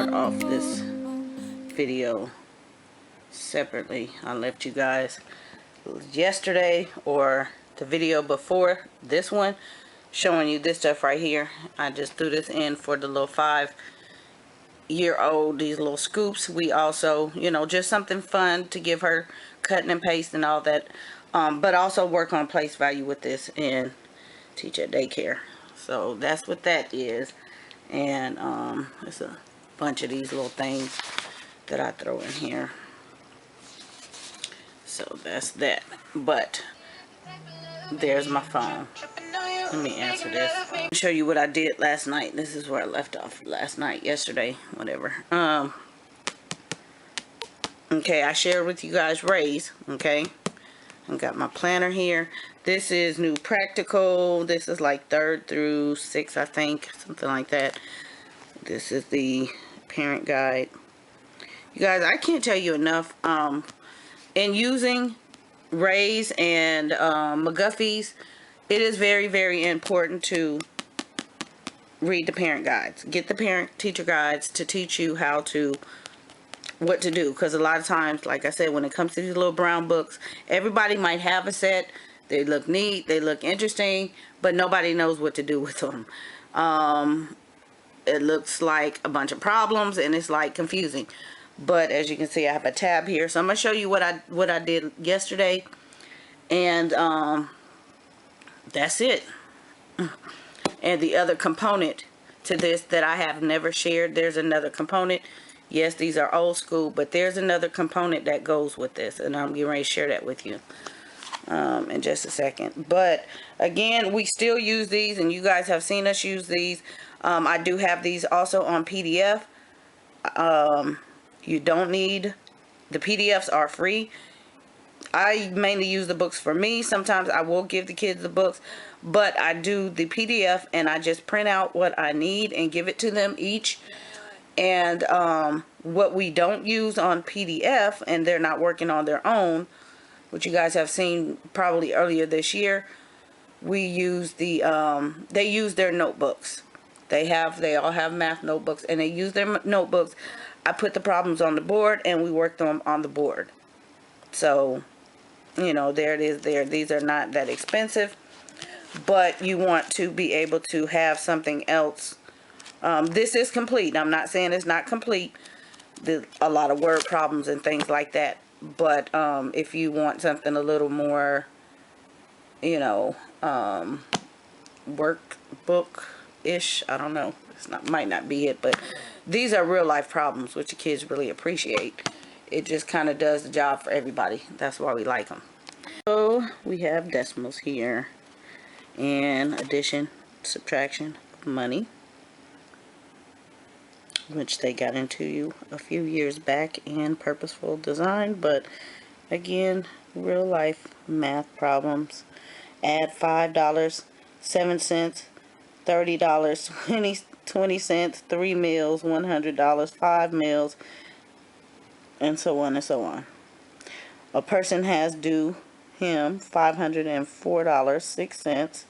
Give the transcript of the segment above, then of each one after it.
start off this video separately. I left you guys yesterday or the video before this one showing you this stuff right here. I just threw this in for the little 5-year-old, these little scoops. We also, you know, just something fun to give her, cutting and paste and all that, but also work on place value with this and teach at daycare. So that's what that is. And it's a bunch of these little things that I throw in here. So that's that. But there's my phone. Let me answer this. I'll show you what I did last night. This is where I left off last night, yesterday, whatever. Okay, I shared with you guys Raise. Okay, I got my planner here. This is new practical. This is like 3rd through 6th, I think, something like that. This is the parent guide. You guys, I can't tell you enough. In using Raise and McGuffey's, it is very, very important to read the parent guides. Get the parent teacher guides to teach you how to, what to do. Because a lot of times, like I said, when it comes to these little brown books, everybody might have a set. They look neat, they look interesting, but nobody knows what to do with them. It looks like a bunch of problems and it's like confusing. But as you can see, I have a tab here. So I'm going to show you what I did yesterday. And that's it. And the other component to this that I have never shared, there's another component. Yes, these are old school, but there's another component that goes with this. And I'm getting ready to share that with you in just a second. But again, we still use these, and you guys have seen us use these. I do have these also on PDF. You don't need, the PDFs are free. I mainly use the books for me. Sometimes I will give the kids the books, but I do the PDF and I just print out what I need and give it to them each. And what we don't use on PDF, and they're not working on their own, which you guys have seen probably earlier this year, we use the they use their notebooks. They all have math notebooks, and they use their notebooks. I put the problems on the board and we work them on the board. So, you know, there it is there. These are not that expensive, but you want to be able to have something else. This is complete. I'm not saying it's not complete. There's a lot of word problems and things like that. But if you want something a little more, you know, workbook-ish, I don't know. Might not be it, but these are real life problems which the kids really appreciate. It just kind of does the job for everybody. That's why we like them. So we have decimals here, and addition, subtraction, money, which they got into you a few years back in purposeful design. But again, real life math problems. Add $5, 7 cents, $30, 20 cents, 3 meals, $100, 5 meals, and so on and so on. A person has due him $504.06,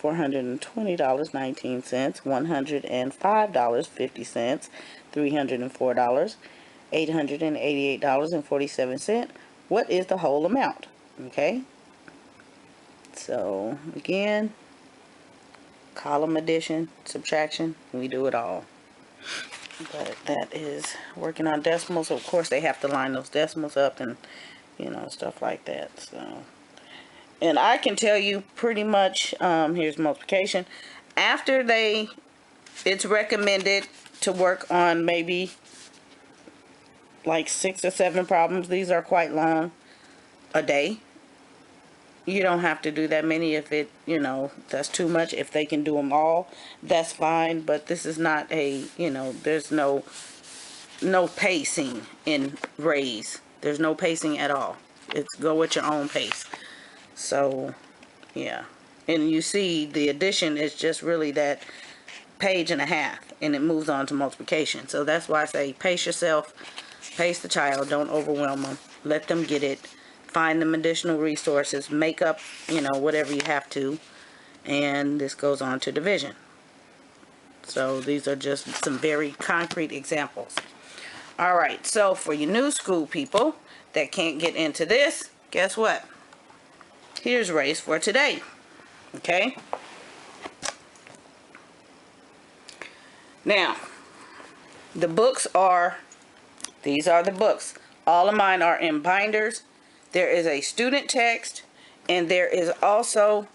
$420.19, $105.50, $304, $888.47. What is the whole amount? Okay. So again, column addition, subtraction, we do it all. But that is working on decimals. Of course, they have to line those decimals up and, you know, stuff like that. So, and I can tell you pretty much, here's multiplication. After it's recommended to work on maybe like 6 or 7 problems. These are quite long, a day. You don't have to do that many if it, you know, that's too much. If they can do them all, that's fine. But this is not a, you know, there's no pacing in Raise. There's no pacing at all. It's go at your own pace. So, yeah. And you see the addition is just really that page and a half, and it moves on to multiplication. So that's why I say pace yourself, pace the child, don't overwhelm them. Let them get it. Find them additional resources, make up, you know, whatever you have to, and this goes on to division. So these are just some very concrete examples. All right, so for you new school people that can't get into this, guess what? Here's Race for today. Okay? Now, the books are, these are the books. All of mine are in binders. There is a student text, and there is also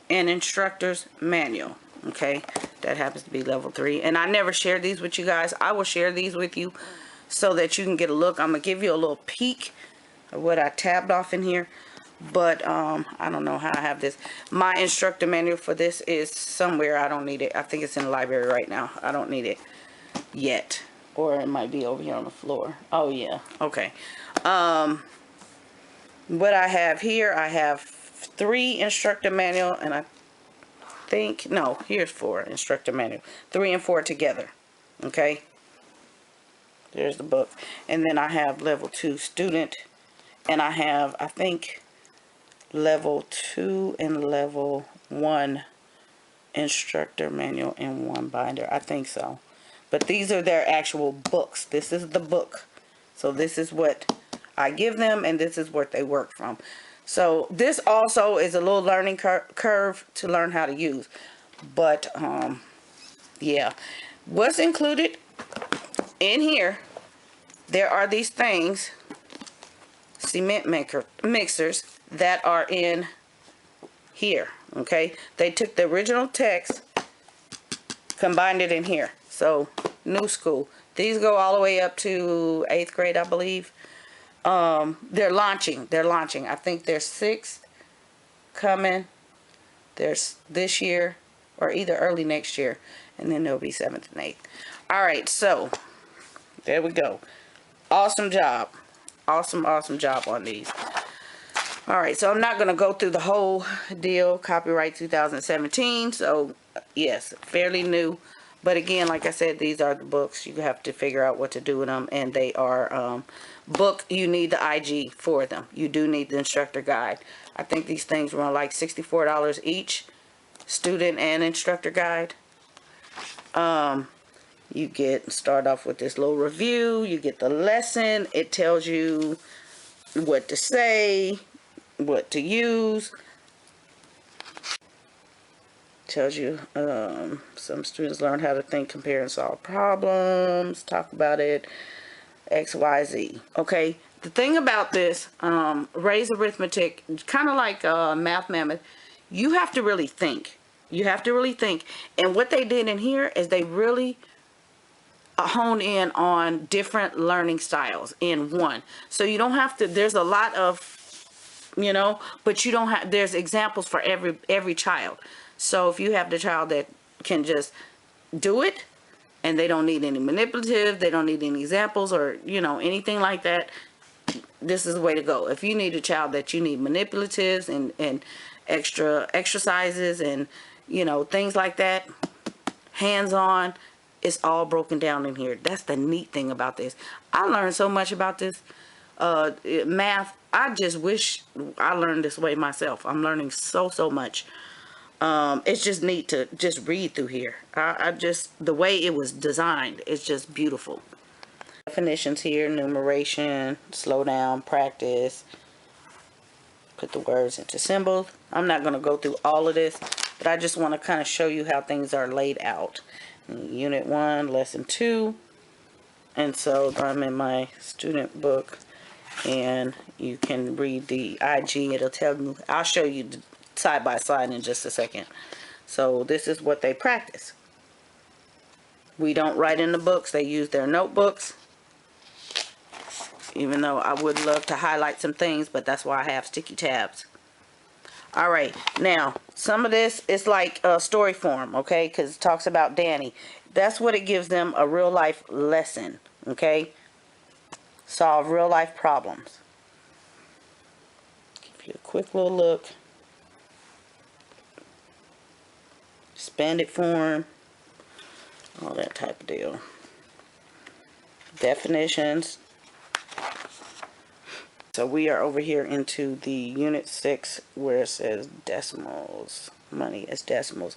an instructor's manual. Okay? That happens to be level 3. And I never share these with you guys. I will share these with you so that you can get a look. I'm going to give you a little peek of what I tabbed off in here. But I don't know how I have this. My instructor manual for this is somewhere. I don't need it. I think it's in the library right now. I don't need it yet. Or it might be over here on the floor. Oh, yeah. Okay. What I have here, I have 3 instructor manual, and I think, no, here's 4 instructor manual. 3 and 4 together. Okay. There's the book. And then I have level 2 student. And I have, I think, level 2 and level 1 instructor manual in one binder. I think so. But these are their actual books. This is the book. So this is what I give them, and this is what they work from. So this also is a little learning curve to learn how to use. But yeah, what's included in here, there are these things, cement mixers, that are in here. Okay, they took the original text, combined it in here. So new school, these go all the way up to 8th grade, I believe. They're launching. I think there's 6 coming. There's this year, or either early next year, and then there'll be 7th and 8th. All right, so there we go. Awesome job. Awesome job on these. All right, so I'm not going to go through the whole deal. Copyright 2017. So yes, fairly new. But again, like I said, these are the books. You have to figure out what to do with them. And they are book. You need the IG for them. You do need the instructor guide. I think these things run like $64 each. Student and instructor guide. You start off with this little review. You get the lesson. It tells you what to say, what to use. Tells you some students learn how to think, compare, and solve problems. Talk about it. X, Y, Z. Okay. The thing about this, Ray's Arithmetic, kind of like Math Mammoth, you have to really think. You have to really think. And what they did in here is they really hone in on different learning styles in one. So you don't have to, there's a lot of, you know, but you don't have, there's examples for every child. So if you have the child that can just do it and they don't need any manipulative, they don't need any examples or, you know, anything like that, this is the way to go. If you need a child that you need manipulatives and extra exercises and, you know, things like that, hands-on, it's all broken down in here. That's the neat thing about this. I learned so much about this math. I just wish I learned this way myself. I'm learning so much. It's just neat to just read through here. I just, the way it was designed, it's just beautiful. Definitions here, numeration, slow down, practice, put the words into symbols. I'm not going to go through all of this, but I just want to kind of show you how things are laid out. Unit 1, lesson 2. And so I'm in my student book, and you can read the IG. It'll tell you, I'll show you side by side in just a second. So this is what they practice. We don't write in the books. They use their notebooks. Even though I would love to highlight some things, but that's why I have sticky tabs. Alright, now, some of this is like a story form, okay? Because it talks about Danny. That's what it gives them, a real life lesson, okay? Solve real life problems. Give you a quick little look. Expanded form. All that type of deal. Definitions. So we are over here into the unit 6 where it says decimals. Money as decimals.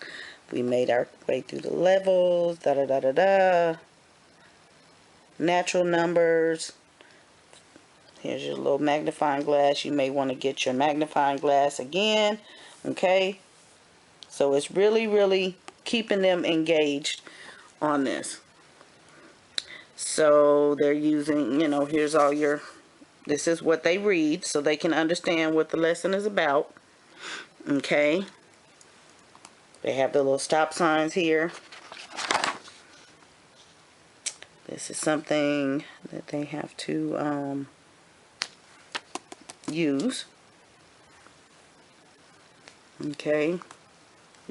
We made our way through the levels. Da da da da da. Natural numbers. Here's your little magnifying glass. You may want to get your magnifying glass again. Okay. So it's really, really keeping them engaged on this. So they're using, you know, here's all your, this is what they read so they can understand what the lesson is about. Okay. They have the little stop signs here. This is something that they have to use. Okay.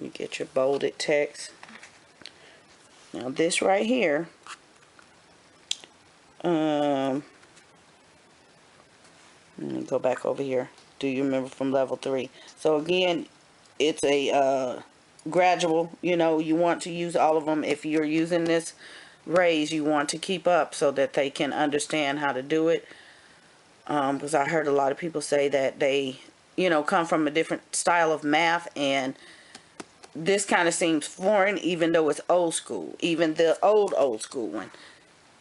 You get your bolded text. Now this right here, let me go back over here. Do you remember from level 3? So again, it's a gradual, you know, you want to use all of them. If you're using this raise, you want to keep up so that they can understand how to do it. Because I heard a lot of people say that they, you know, come from a different style of math, and this kind of seems foreign, even though it's old school. Even the old school one,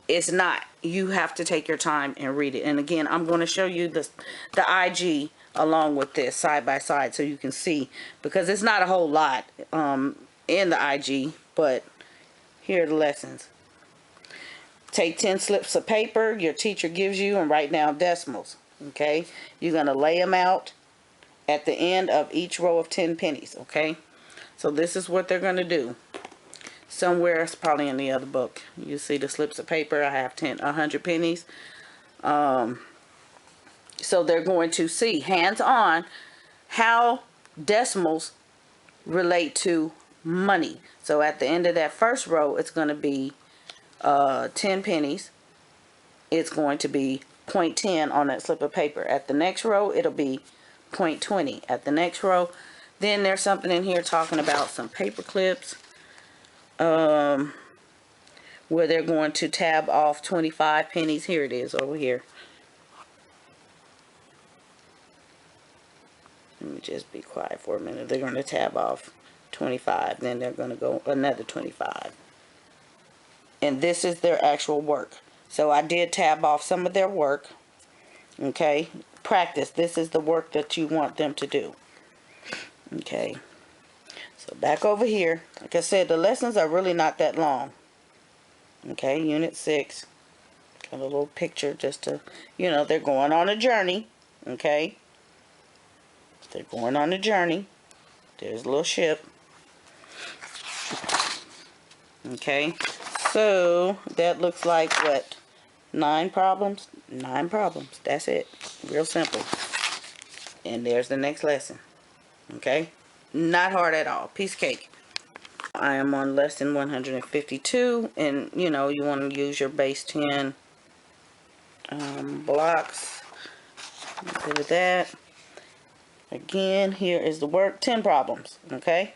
it's not. You have to take your time and read it. And again, I'm going to show you the IG along with this side by side so you can see, because it's not a whole lot in the IG, but here are the lessons. Take 10 slips of paper your teacher gives you and write down decimals. Okay, you're going to lay them out at the end of each row of 10 pennies. Okay, so this is what they're going to do. Somewhere, it's probably in the other book, you see the slips of paper. I have 100 pennies. So they're going to see hands-on how decimals relate to money. So at the end of that first row, it's going to be 10 pennies. It's going to be 0.10 on that slip of paper. At the next row, it'll be 0.20. At the next row, then there's something in here talking about some paper clips, where they're going to tab off 25 pennies. Here it is over here. Let me just be quiet for a minute. They're going to tab off 25. Then they're going to go another 25. And this is their actual work. So I did tab off some of their work. Okay. Practice. This is the work that you want them to do. Okay. So back over here. Like I said, the lessons are really not that long. Okay. Unit 6. Got a little picture just to, you know, they're going on a journey. Okay. They're going on a journey. There's a little ship. Okay. So that looks like what? 9 problems? 9 problems. That's it. Real simple. And there's the next lesson. Okay. Not hard at all. Piece of cake. I am on lesson 152. And, you know, you want to use your base 10 blocks. Good with that. Again, here is the work. 10 problems. Okay.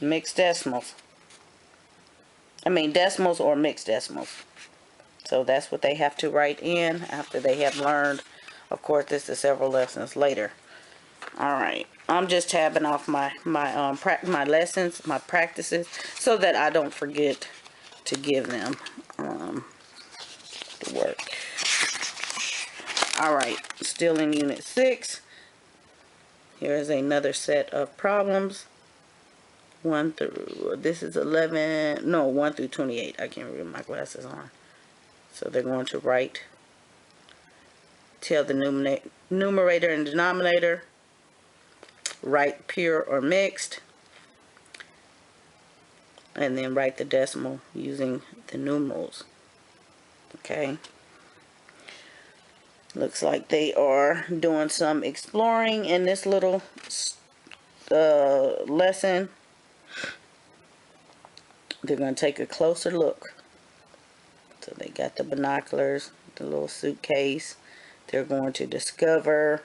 Mixed decimals. I mean decimals or mixed decimals. So that's what they have to write in after they have learned. Of course, this is several lessons later. All right, I'm just tabbing off my lessons, my practices, so that I don't forget to give them the work. All right, still in Unit 6. Here is another set of problems. 1 through, this is 11, no, 1 through 28. I can't read, my glasses on. So they're going to write, tell the numerator and denominator, write pure or mixed, and then write the decimal using the numerals. Okay. Looks like they are doing some exploring in this little lesson. They're going to take a closer look. So they got the binoculars, the little suitcase. They're going to discover.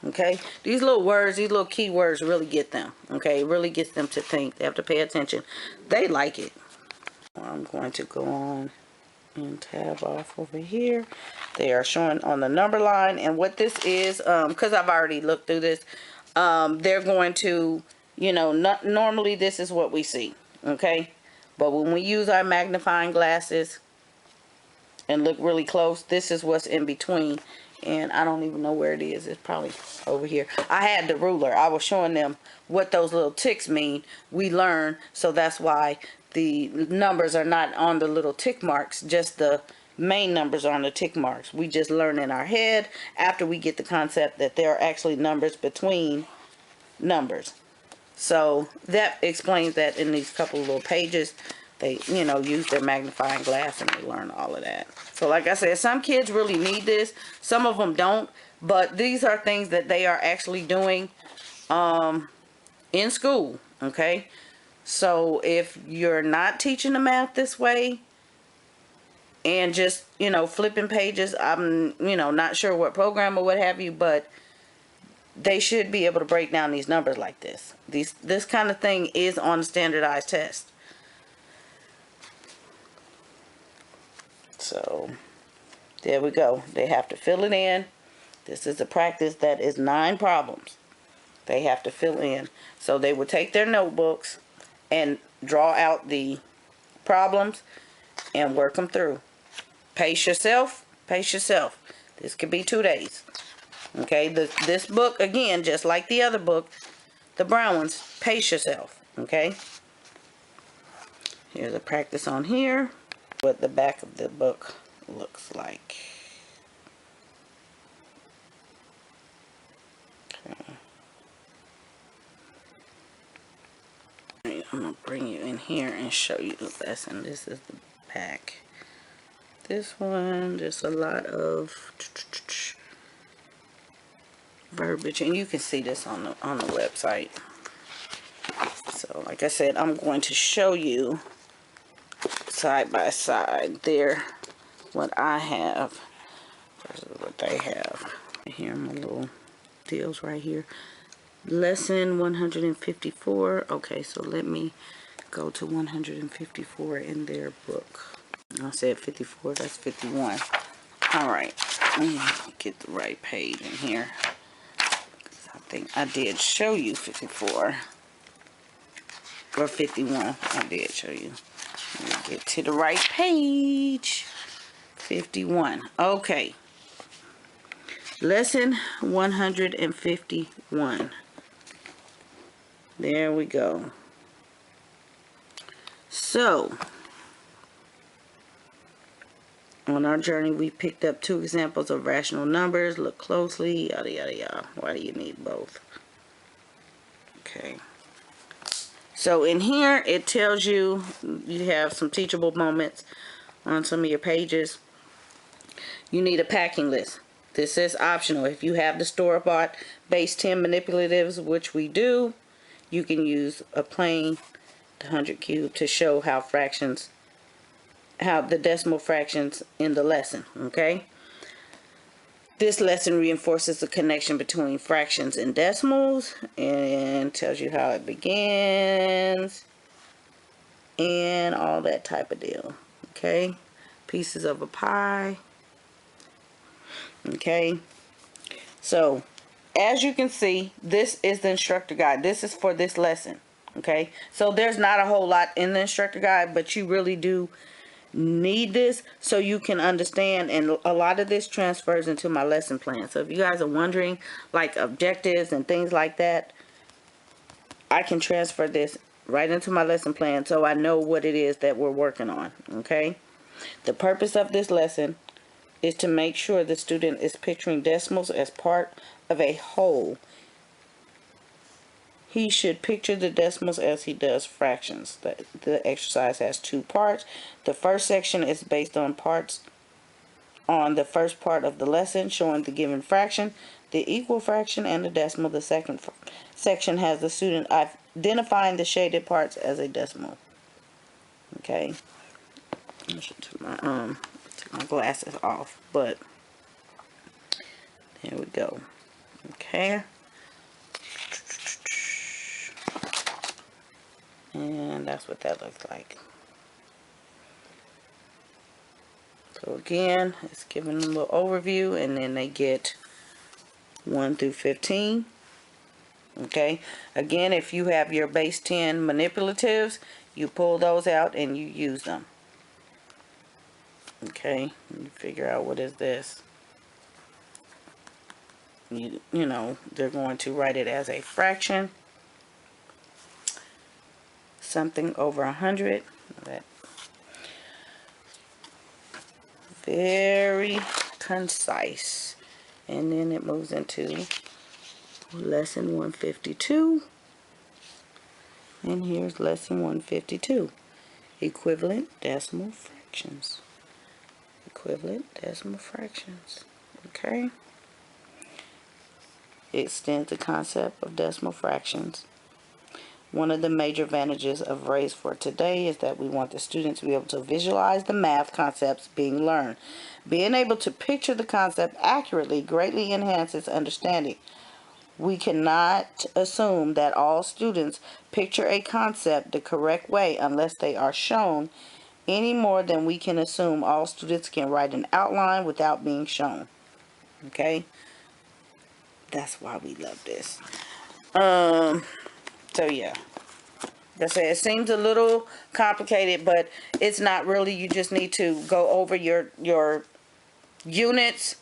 Okay. These little words, these little key words really get them. Okay. It really gets them to think. They have to pay attention. They like it. I'm going to go on and tab off over here. They are showing on the number line. And what this is, because I've already looked through this, they're going to you know, not normally this is what we see, okay? But when we use our magnifying glasses and look really close, this is what's in between. And I don't even know where it is. It's probably over here. I had the ruler. I was showing them what those little ticks mean. We learn, so that's why the numbers are not on the little tick marks. Just the main numbers are on the tick marks. We just learn in our head after we get the concept that there are actually numbers between numbers. So that explains that in these couple little pages. They, you know, use their magnifying glass and they learn all of that. So like I said, some kids really need this. Some of them don't. But these are things that they are actually doing in school. Okay. So if you're not teaching the math this way and just, you know, flipping pages, I'm, you know, not sure what program or what have you, but they should be able to break down these numbers like this. This kind of thing is on a standardized test. So there we go. They have to fill it in. This is a practice that is 9 problems they have to fill in. So they will take their notebooks and draw out the problems and work them through. Pace yourself. Pace yourself. This could be 2 days. Okay, this book, again, just like the other book, the brown ones, pace yourself. Okay. Here's a practice on here. What the back of the book looks like. Okay. I'm going to bring you in here and show you the lesson. This is the back. This one, there's a lot of verbiage, and you can see this on the website. So like I said, I'm going to show you side by side there what I have versus what they have. Here are my little deals right here. Lesson 154. Okay, so let me go to 154 in their book. I said 54, that's 51. Alright, let me get the right page in here. I think I did show you 54. Or 51. I did show you. Let me get to the right page. 51. Okay. Lesson 151. There we go. So, on our journey, we picked up 2 examples of rational numbers. Look closely. Yada, yada, yada. Why do you need both? Okay. So in here, it tells you, you have some teachable moments on some of your pages. You need a packing list. This is optional. If you have the store-bought base 10 manipulatives, which we do, you can use a plain 100 cube to show how fractions, how the decimal fractions in the lesson, okay? This lesson reinforces the connection between fractions and decimals and tells you how it begins and all that type of deal, okay? Pieces of a pie, okay? So, as you can see, this is the instructor guide. This is for this lesson, okay? So, there's not a whole lot in the instructor guide, but you really do need this so you can understand, and a lot of this transfers into my lesson plan. So if you guys are wondering like objectives and things like that, I can transfer this right into my lesson plan so I know what it is that we're working on, okay? The purpose of this lesson is to make sure the student is picturing decimals as part of a whole. He should picture the decimals as he does fractions. The exercise has 2 parts. The first section is based on the first part of the lesson, showing the given fraction, the equal fraction, and the decimal. The second section has the student identifying the shaded parts as a decimal. Okay. I should take my glasses off, but there we go. Okay. And that's what that looks like. So again, it's giving them a little overview, and then they get 1 through 15. Okay, again, if you have your base 10 manipulatives, you pull those out and you use them. Okay, you figure out what is this. You know, they're going to write it as a fraction. Something over 100. That very concise. And then it moves into lesson 152. And here's lesson 152. Equivalent decimal fractions. Equivalent decimal fractions. Okay. It extends the concept of decimal fractions. One of the major advantages of Raise for Today is that we want the students to be able to visualize the math concepts being learned. Being able to picture the concept accurately greatly enhances understanding. We cannot assume that all students picture a concept the correct way unless they are shown, any more than we can assume all students can write an outline without being shown. Okay? That's why we love this. So yeah. That's it. It seems a little complicated, but it's not really. You just need to go over your units.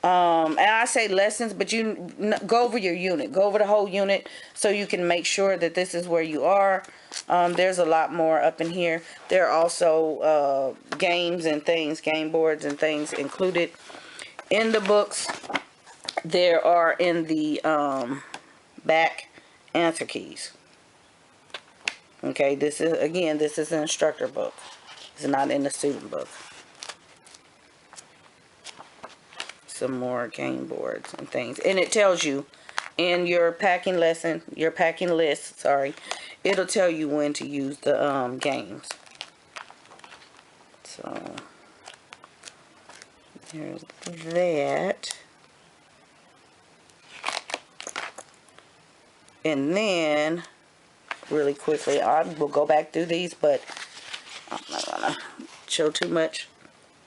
And I say lessons, but you go over your unit. Go over the whole unit so you can make sure that this is where you are. There's a lot more up in here. There are also games and things, game boards and things included in the books. There are in the back answer keys. Okay, this is, again, this is an instructor book. It's not in the student book. Some more game boards and things. And it tells you in your packing lesson, your packing list, sorry, it'll tell you when to use the games. So, there's that. And then, really quickly, I will go back through these, but I'm not gonna show too much.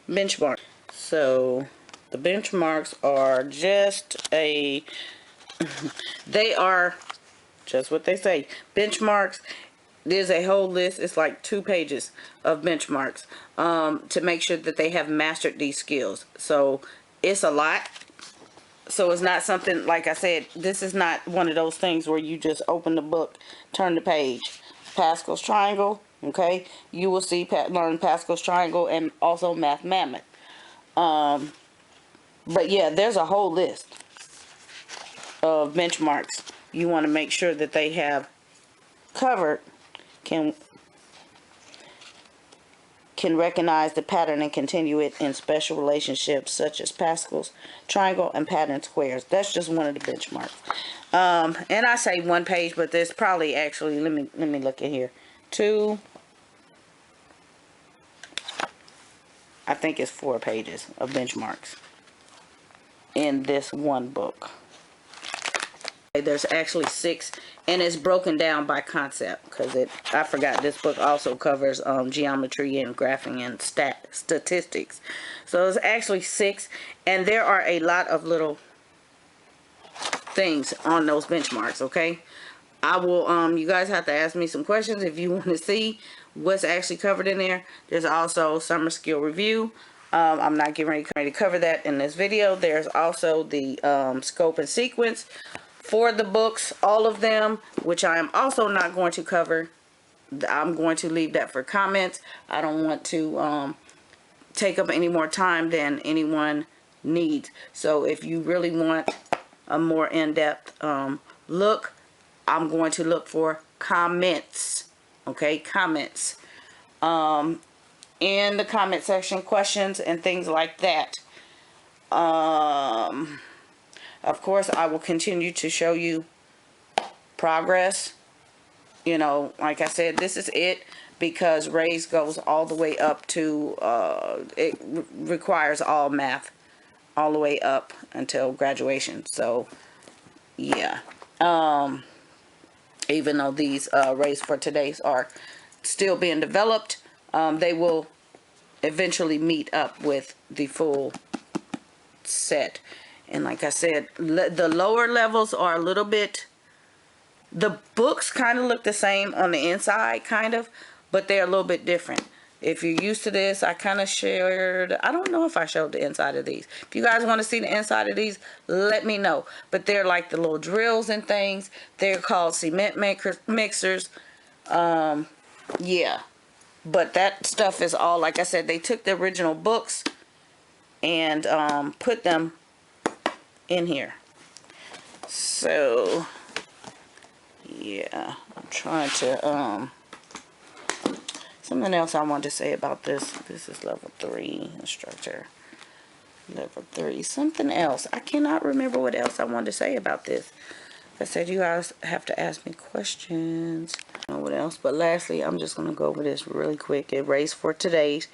Benchmark. So the benchmarks are just they are just what they say. Benchmarks. There's a whole list. It's like 2 pages of benchmarks to make sure that they have mastered these skills. So it's a lot. So it's not something, like I said, this is not one of those things where you just open the book, turn the page. Pascal's triangle, okay? You will see, learn Pascal's triangle and also Math Mammoth. But yeah, there's a whole list of benchmarks you want to make sure that they have covered. Can recognize the pattern and continue it in special relationships such as Pascal's triangle and pattern squares. That's just one of the benchmarks. And I say 1 page, but there's probably actually, let me look in here. 2, I think it's 4 pages of benchmarks in this one book. There's actually 6, and it's broken down by concept because I forgot this book also covers geometry and graphing and statistics. So it's actually 6, and there are a lot of little things on those benchmarks. Okay, I will you guys have to ask me some questions if you want to see what's actually covered in there. There's also summer skill review. I'm not getting ready to cover that in this video. There's also the scope and sequence for the books, all of them, which I am also not going to cover. I'm going to leave that for comments. I don't want to take up any more time than anyone needs. So if you really want a more in-depth look, I'm going to look for comments. Okay, comments. In the comment section, questions and things like that. Of course, I will continue to show you progress. You know, like I said, this is it because Raise goes all the way up to, it requires all math all the way up until graduation. So, yeah. Even though these Raise for Todays are still being developed, they will eventually meet up with the full set. And like I said, the lower levels are a little bit The books kind of look the same on the inside, kind of, but they're a little bit different. If you're used to this, I kind of shared, I don't know if I showed the inside of these. If you guys want to see the inside of these, let me know. But they're like the little drills and things. They're called cement mixers. Yeah. But that stuff is all, like I said, they took the original books and put them in here. So yeah, I'm trying to something else I wanted to say about this. This is level 3 instructor. Level 3. Something else. I cannot remember what else I wanted to say about this. I said you guys have to ask me questions. I don't know what else. But lastly, I'm just going to go over this really quick. Erase for today's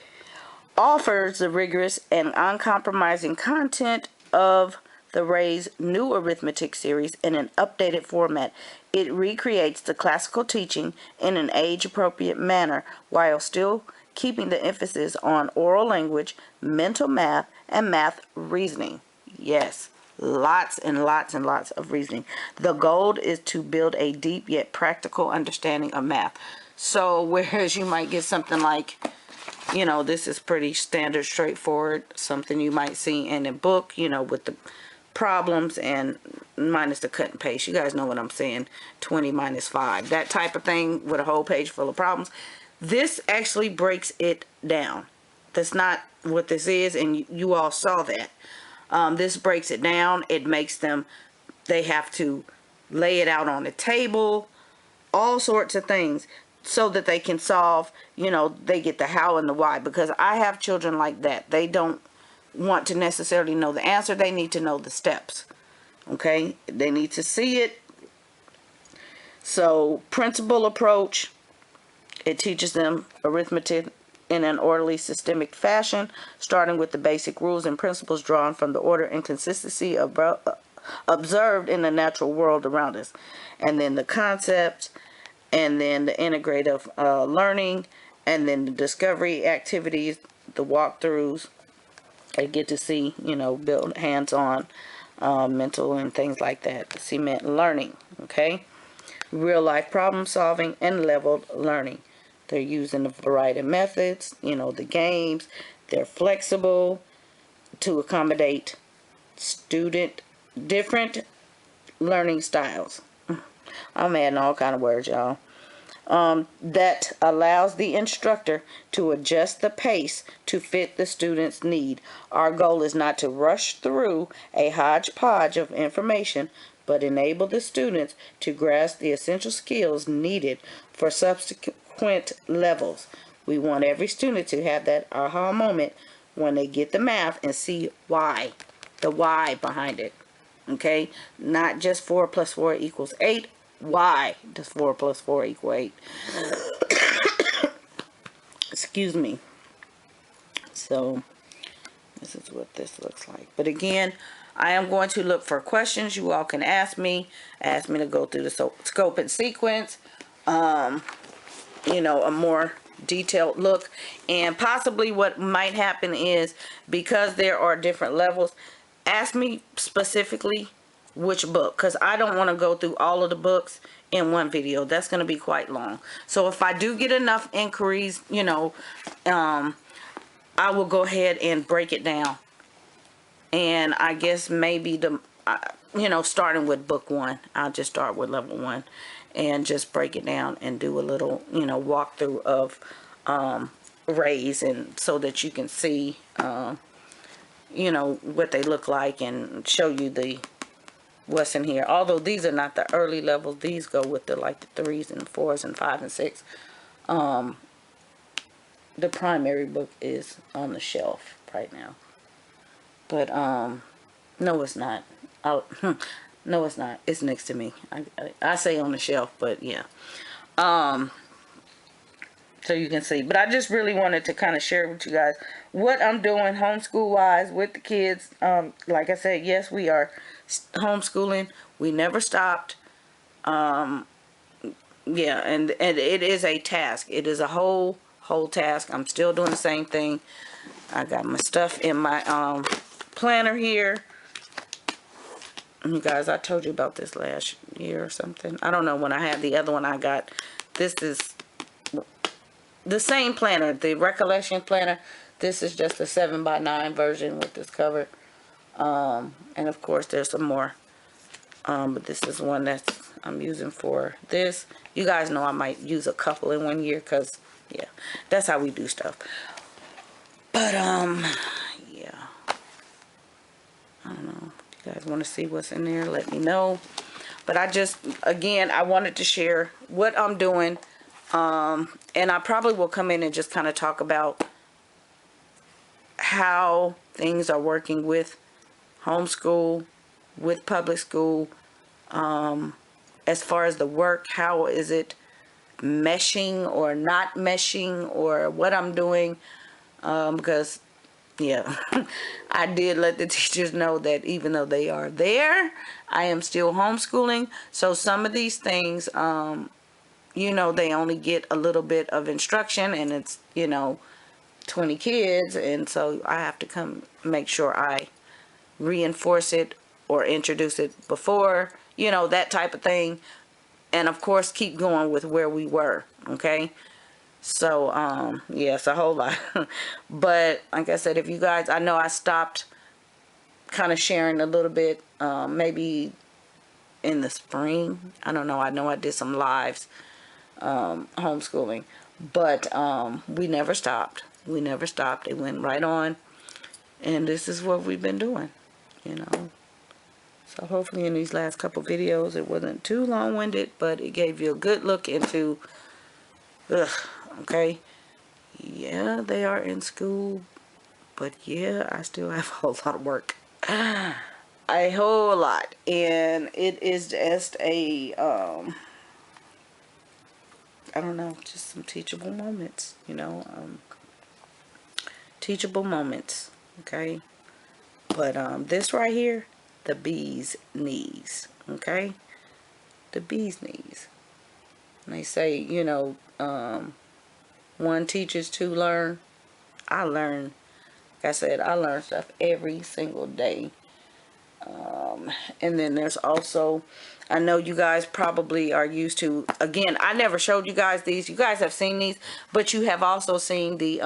offers the rigorous and uncompromising content of the Ray's new arithmetic series in an updated format. It recreates the classical teaching in an age-appropriate manner while still keeping the emphasis on oral language, mental math, and math reasoning. Yes, lots and lots and lots of reasoning. The goal is to build a deep yet practical understanding of math. So whereas you might get something like, you know, this is pretty standard, straightforward, something you might see in a book, you know, with the problems and minus the cut and paste. You guys know what I'm saying, 20 minus 5, that type of thing with a whole page full of problems. This actually breaks it down. That's not what this is, and you all saw that. This breaks it down. It makes them, they have to lay it out on the table, all sorts of things, so that they can solve, you know, they get the how and the why. Because I have children like that. They don't want to necessarily know the answer. They need to know the steps. Okay? They need to see it. So, principle approach. It teaches them arithmetic in an orderly, systemic fashion, starting with the basic rules and principles drawn from the order and consistency observed in the natural world around us. And then the concepts, and then the integrative learning, and then the discovery activities, the walkthroughs. They get to see, you know, build hands-on mental and things like that. Cement learning, okay? Real-life problem solving and leveled learning. They're using a variety of methods, you know, the games. They're flexible to accommodate student different learning styles. I'm adding all kind of words, y'all. That allows the instructor to adjust the pace to fit the student's need. Our goal is not to rush through a hodgepodge of information, but enable the students to grasp the essential skills needed for subsequent levels. We want every student to have that aha moment when they get the math and see why, the why behind it. Okay, not just 4 plus 4 equals 8. Why does 4 plus 4 equal 8? Excuse me. So this is what this looks like. But again, I am going to look for questions. You all can ask me to go through the scope and sequence, you know, a more detailed look. And possibly what might happen is, because there are different levels, ask me specifically which book, because I don't want to go through all of the books in one video. That's going to be quite long. So if I do get enough inquiries, you know, I will go ahead and break it down. And I guess maybe the, you know, starting with book 1, I'll just start with level 1 and just break it down and do a little, you know, walkthrough of rays, and so that you can see, you know, what they look like and show you the what's in here. Although these are not the early levels, these go with the like the 3s and 4s and 5 and 6. The primary book is on the shelf right now, but no, it's not. No, it's not. It's next to me. I say on the shelf, but yeah. So you can see. But I just really wanted to kind of share with you guys what I'm doing homeschool wise with the kids. Like I said, yes, we are homeschooling. We never stopped. Yeah, and it is a task. It is a whole task. I'm still doing the same thing. I got my stuff in my planner here. You guys, I told you about this last year or something. I don't know when I had the other one I got. This is the same planner, the recollection planner. This is just a 7x9 version with this cover. And of course there's some more. But this is one that I'm using for this. You guys know I might use a couple in one year because, yeah, that's how we do stuff. But, yeah. I don't know. If you guys want to see what's in there, let me know. But I just, again, I wanted to share what I'm doing. And I probably will come in and just kind of talk about how things are working with homeschool, with public school, as far as the work, how is it meshing or not meshing, or what I'm doing, because yeah, I did let the teachers know that even though they are there, I am still homeschooling. So some of these things, you know, they only get a little bit of instruction, and it's, you know, 20 kids, and so I have to come make sure I reinforce it or introduce it before, you know, that type of thing. And of course keep going with where we were. Okay, so yes, a whole lot. But like I said, if you guys, I know I stopped kind of sharing a little bit, maybe in the spring. I don't know, I know I did some lives, homeschooling, but we never stopped. It went right on, and this is what we've been doing, you know. So hopefully in these last couple videos it wasn't too long-winded, but it gave you a good look into, okay, yeah, they are in school, but yeah, I still have a whole lot of work. A whole lot. And it is just a, I don't know, just some teachable moments, you know, teachable moments, okay. But this right here, the bee's knees, okay, the bee's knees. And they say, you know, one teaches to learn. I learn, like I said, I learn stuff every single day. And then there's also, I know you guys probably are used to, again, I never showed you guys these. You guys have seen these, but you have also seen the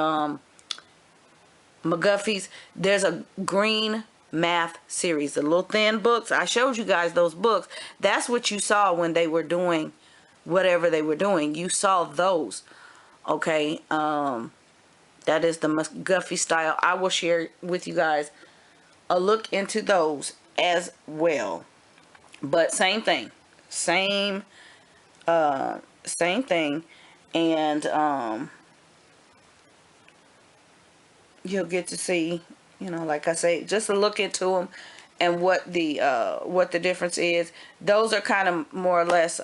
McGuffey's. There's a green math series, the little thin books. I showed you guys those books. That's what you saw when they were doing whatever they were doing. You saw those. Okay, that is the McGuffey style. I will share with you guys a look into those as well. But same thing, same thing, and you'll get to see, you know, like I say, just a look into them and what the difference is. Those are kind of more or less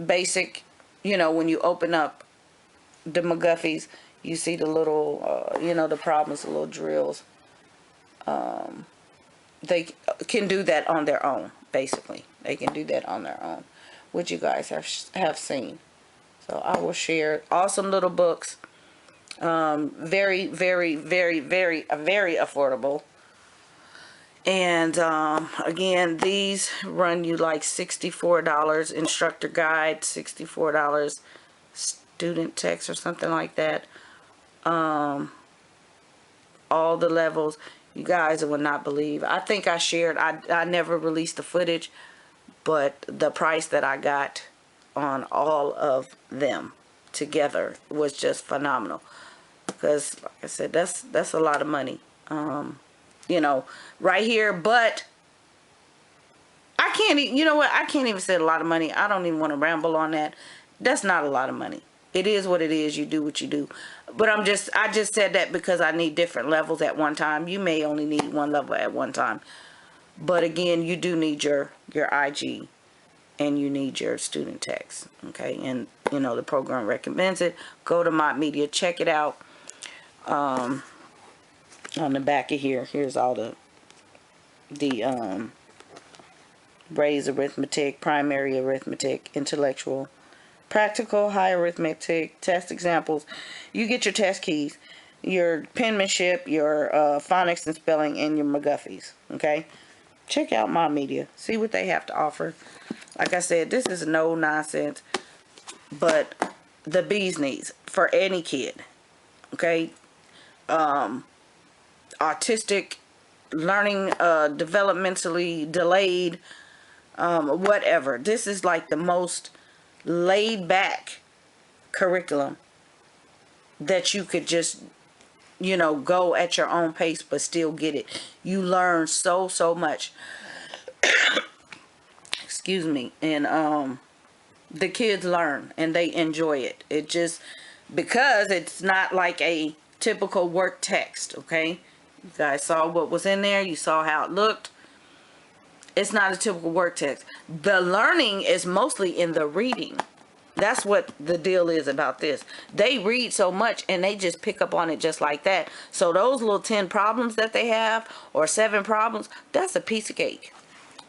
basic. You know, when you open up the McGuffies, you see the little, you know, the problems, the little drills. They can do that on their own, basically. They can do that on their own, which you guys have seen. So I will share awesome little books. Very, very, very, very, very affordable. And again, these run you like $64. Instructor guide, $64. Student text or something like that. All the levels. You guys will not believe. I think I shared, I never released the footage, but the price that I got on all of them together was just phenomenal. Because like I said, that's a lot of money. You know, right here. But I can't, you know what, I can't even say a lot of money. I don't even want to ramble on that. That's not a lot of money. It is what it is. You do what you do. But I just said that because I need different levels at one time. You may only need one level at one time. But again, you do need your IG and you need your student text. Okay. And you know, the program recommends it. Go to Mod Media, check it out. On the back of here's all the raised arithmetic, primary arithmetic, intellectual, practical, high arithmetic, test examples. You get your test keys. your penmanship, your phonics and spelling, and your McGuffies. Okay, check out my media, see what they have to offer. Like I said, this is no nonsense, but the bee's knees for any kid. Okay, autistic, learning developmentally delayed, whatever. This is like the most laid back curriculum that you could just, you know, go at your own pace but still get it. You learn so much. Excuse me. And the kids learn and they enjoy it. It just, because it's not like a typical work text. Okay, you guys saw what was in there, you saw how it looked. It's not a typical work text. The learning is mostly in the reading. That's what the deal is about this. They read so much and they just pick up on it just like that. So those little 10 problems that they have, or 7 problems, that's a piece of cake.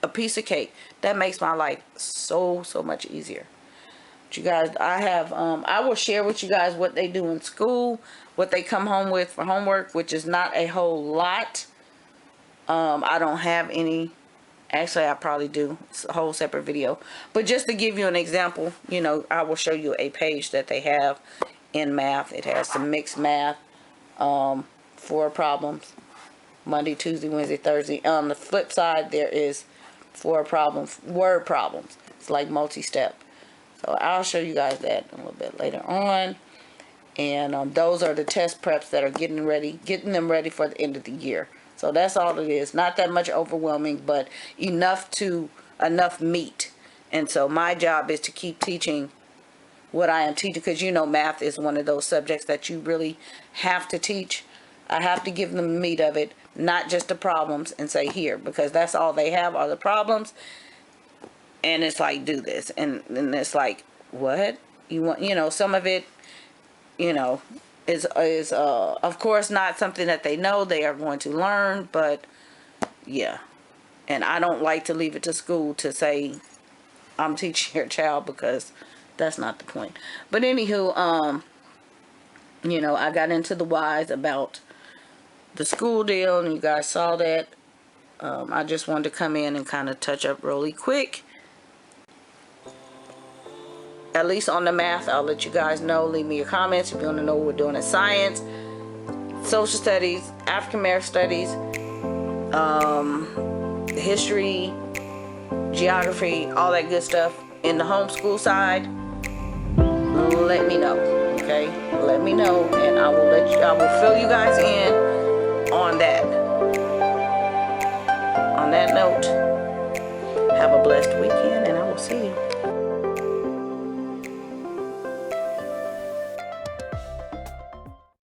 A piece of cake. That makes my life so much easier. But you guys, I will share with you guys what they do in school, what they come home with for homework, which is not a whole lot. I don't have any. Actually, I probably do. It's a whole separate video. But just to give you an example, you know, I will show you a page that they have in math. It has some mixed math, 4 problems, Monday, Tuesday, Wednesday, Thursday. On the flip side, there is 4 problems, word problems. It's like multi-step. So I'll show you guys that a little bit later on. And those are the test preps that are getting them ready for the end of the year. So that's all it is. Not that much overwhelming, but enough meat. And so my job is to keep teaching what I am teaching, because you know math is one of those subjects that you really have to teach. I have to give them the meat of it, not just the problems, and say here, because that's all they have are the problems. And it's like, do this, and it's like, what you want? You know, some of it, you know, is of course not something that they know they are going to learn, but yeah. And I don't like to leave it to school to say I'm teaching your child, because that's not the point. But anywho, you know, I got into the whys about the school deal, and you guys saw that. I just wanted to come in and kind of touch up really quick. At least on the math, I'll let you guys know. Leave me your comments if you want to know what we're doing in science, social studies, African American studies, history, geography, all that good stuff. In the homeschool side, let me know. Okay, let me know, and I will fill you guys in on that. On that note, have a blessed weekend, and I will see you.